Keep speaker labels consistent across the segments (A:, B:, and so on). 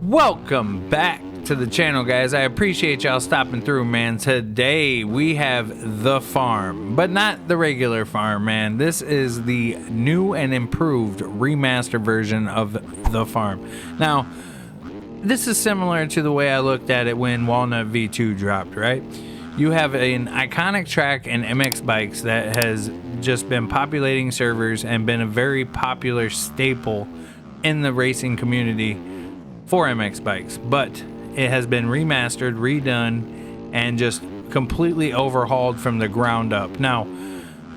A: Welcome back to the channel, guys. I appreciate y'all stopping through, man. Today we have the farm, but not the regular farm, man. This is the new and improved remaster version of the farm. Now, this is similar to the way I looked at it when Walnut V2 dropped, right? You have an iconic track in MX bikes that has just been populating servers and been a very popular staple in the racing community for MX bikes, but it has been remastered, redone, and just completely overhauled from the ground up. Now,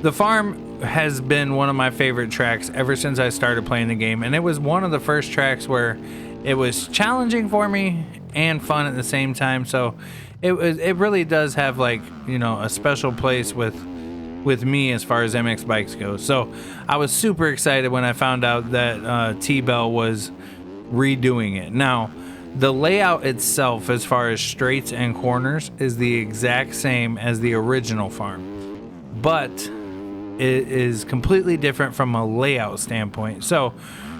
A: the farm has been one of my favorite tracks ever since I started playing the game, and it was one of the first tracks where it was challenging for me and fun at the same time. So it really does have, like, you know, a special place with me as far as MX bikes go. So I was super excited when I found out that T-Bell was redoing it. Now, the layout itself, as far as straights and corners, is the exact same as the original farm, but it is completely different from a layout standpoint. So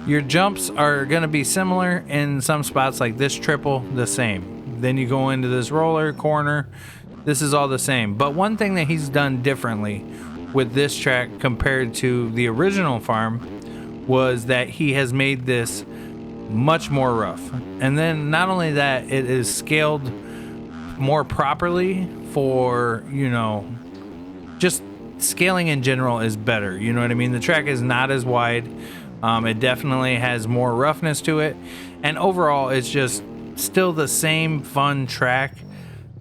A: your jumps are going to be similar in some spots, like this triple, the same. Then you go into this roller corner, this is all the same. But one thing that he's done differently with this track compared to the original farm was that he has made this much more rough. And then not only that, it is scaled more properly for, you know, just scaling in general is better. You know what I mean? The track is not as wide. It definitely has more roughness to it. And overall, it's just still the same fun track,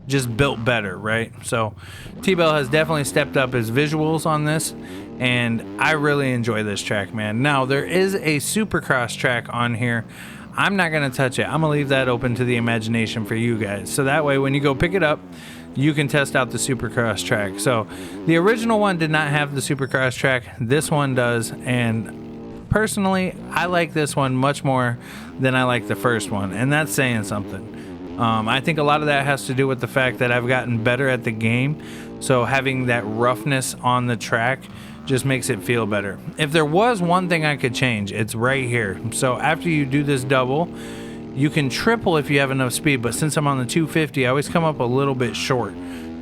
A: just built better, right? So T-Bell has definitely stepped up his visuals on this, and I really enjoy this track, man. Now, there is a Supercross track on here. I'm not going to touch it. I'm going to leave that open to the imagination for you guys. So that way, when you go pick it up, you can test out the Supercross track. So the original one did not have the Supercross track. This one does, and personally, I like this one much more than I like the first one, and that's saying something. I think a lot of that has to do with the fact that I've gotten better at the game, so having that roughness on the track just makes it feel better. If there was one thing I could change, it's right here. So after you do this double, you can triple if you have enough speed, but since I'm on the 250, I always come up a little bit short.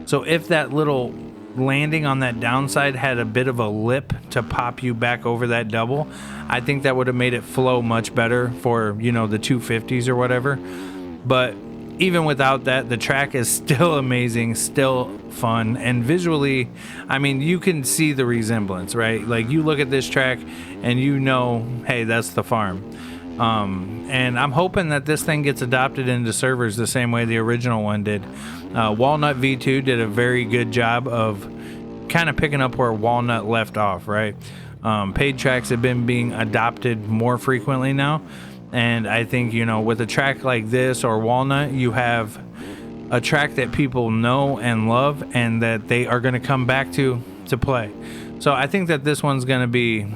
A: So if that little landing on that downside had a bit of a lip to pop you back over that double, I think that would have made it flow much better for, you know, the 250s or whatever. But even without that, the track is still amazing, still fun, and visually, I mean, you can see the resemblance, right? Like, you look at this track and you know, hey, that's the farm. And I'm hoping that this thing gets adopted into servers the same way the original one did. Walnut V2 did a very good job of kind of picking up where Walnut left off, right? Paid tracks have been being adopted more frequently now. And I think, you know, with a track like this or Walnut, you have a track that people know and love and that they are going to come back to play. So I think that this one's going to be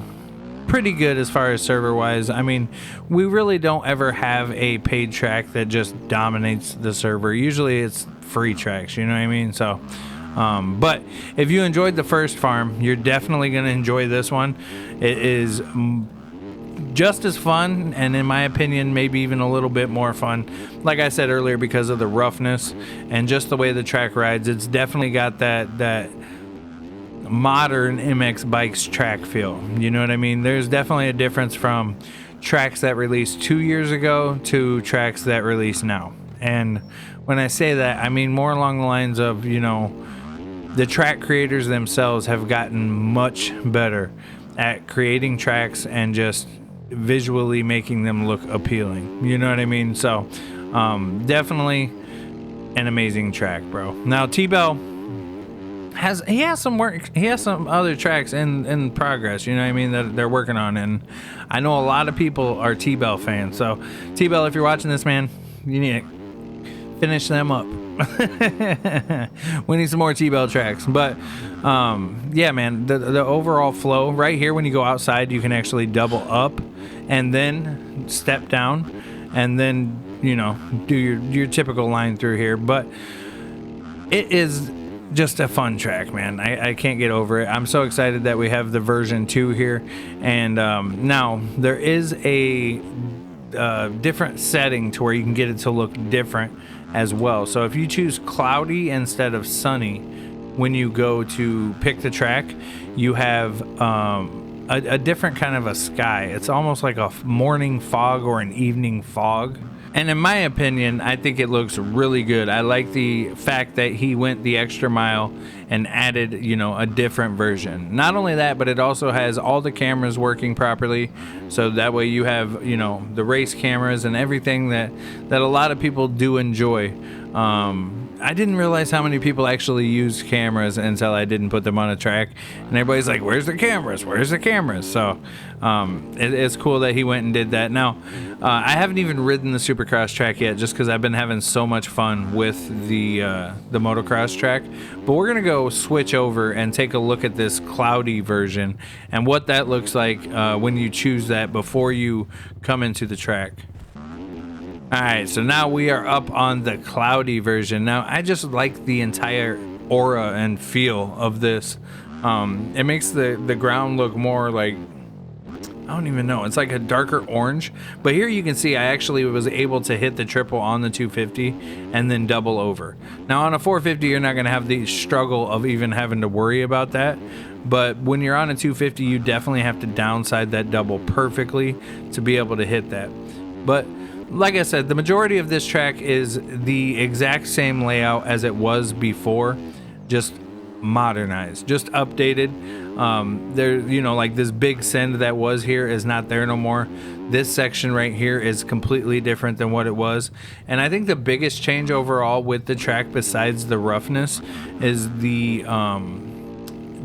A: pretty good as far as server wise. I mean, we really don't ever have a paid track that just dominates the server. Usually it's free tracks, you know what I mean? So, but if you enjoyed the first farm, you're definitely going to enjoy this one. It is just as fun, and in my opinion, maybe even a little bit more fun. Like I said earlier, because of the roughness and just the way the track rides, it's definitely got that modern MX bikes track feel. You know what I mean? There's definitely a difference from tracks that released 2 years ago to tracks that release now. And when I say that, I mean more along the lines of, you know, the track creators themselves have gotten much better at creating tracks and just visually making them look appealing. You know what I mean? So definitely an amazing track, bro. Now, T-Bell has some other tracks in progress, you know what I mean, that they're working on, and I know a lot of people are T-Bell fans. So T-Bell, if you're watching this, man, you need to finish them up. We need some more T-Bell tracks. But yeah, man, the overall flow right here, when you go outside, you can actually double up and then step down and then, you know, do your typical line through here. But it is just a fun track, man. I can't get over it. I'm so excited that we have the version 2 here. And now there is a different setting to where you can get it to look different as well. So if you choose cloudy instead of sunny when you go to pick the track, you have a different kind of a sky. It's almost like a morning fog or an evening fog. And in my opinion, I think it looks really good. I like the fact that he went the extra mile and added, you know, a different version. Not only that, but it also has all the cameras working properly. So that way you have, you know, the race cameras and everything that a lot of people do enjoy. I didn't realize how many people actually use cameras until I didn't put them on a track, and everybody's like, where's the cameras, where's the cameras? So it's cool that he went and did that. Now I haven't even ridden the Supercross track yet, just because I've been having so much fun with the motocross track, but we're gonna go switch over and take a look at this cloudy version and what that looks like when you choose that before you come into the track. Alright, so now we are up on the cloudy version. Now, I just like the entire aura and feel of this. It makes the ground look more like, I don't even know, it's like a darker orange. But here you can see I actually was able to hit the triple on the 250 and then double over. Now on a 450, you're not going to have the struggle of even having to worry about that. But when you're on a 250, you definitely have to downside that double perfectly to be able to hit that. But like I said, the majority of this track is the exact same layout as it was before, just modernized, just updated. There, you know, like this big send that was here is not there no more. This section right here is completely different than what it was. And I think the biggest change overall with the track, besides the roughness, is the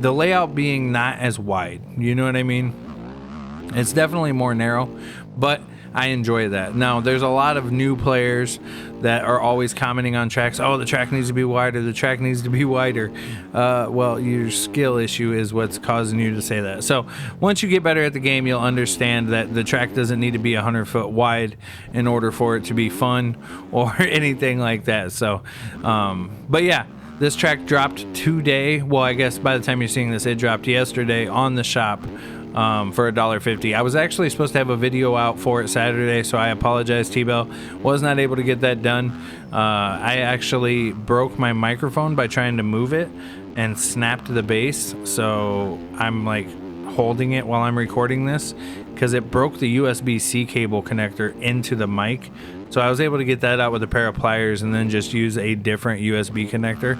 A: layout being not as wide. You know what I mean? It's definitely more narrow, but I enjoy that. Now, there's a lot of new players that are always commenting on tracks. Oh, the track needs to be wider. The track needs to be wider. Well, your skill issue is what's causing you to say that. So once you get better at the game, you'll understand that the track doesn't need to be 100 foot wide in order for it to be fun or anything like that. So, but yeah. This track dropped today. Well, I guess by the time you're seeing this, it dropped yesterday on the shop for $1.50. I was actually supposed to have a video out for it Saturday, so I apologize, T-Bell. Was not able to get that done. I actually broke my microphone by trying to move it and snapped the base, so I'm like holding it while I'm recording this because it broke the USB-C cable connector into the mic. So I was able to get that out with a pair of pliers and then just use a different USB connector.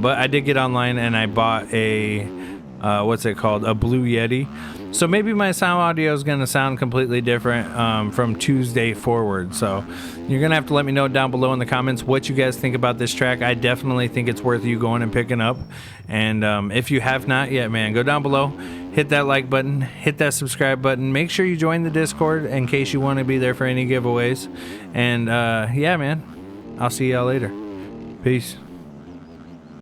A: But I did get online and I bought a, what's it called? A Blue Yeti. So maybe my sound audio is going to sound completely different from Tuesday forward. So you're going to have to let me know down below in the comments what you guys think about this track. I definitely think it's worth you going and picking up. And if you have not yet, man, go down below, hit that like button, hit that subscribe button. Make sure you join the Discord in case you want to be there for any giveaways. And yeah, man, I'll see y'all later. Peace.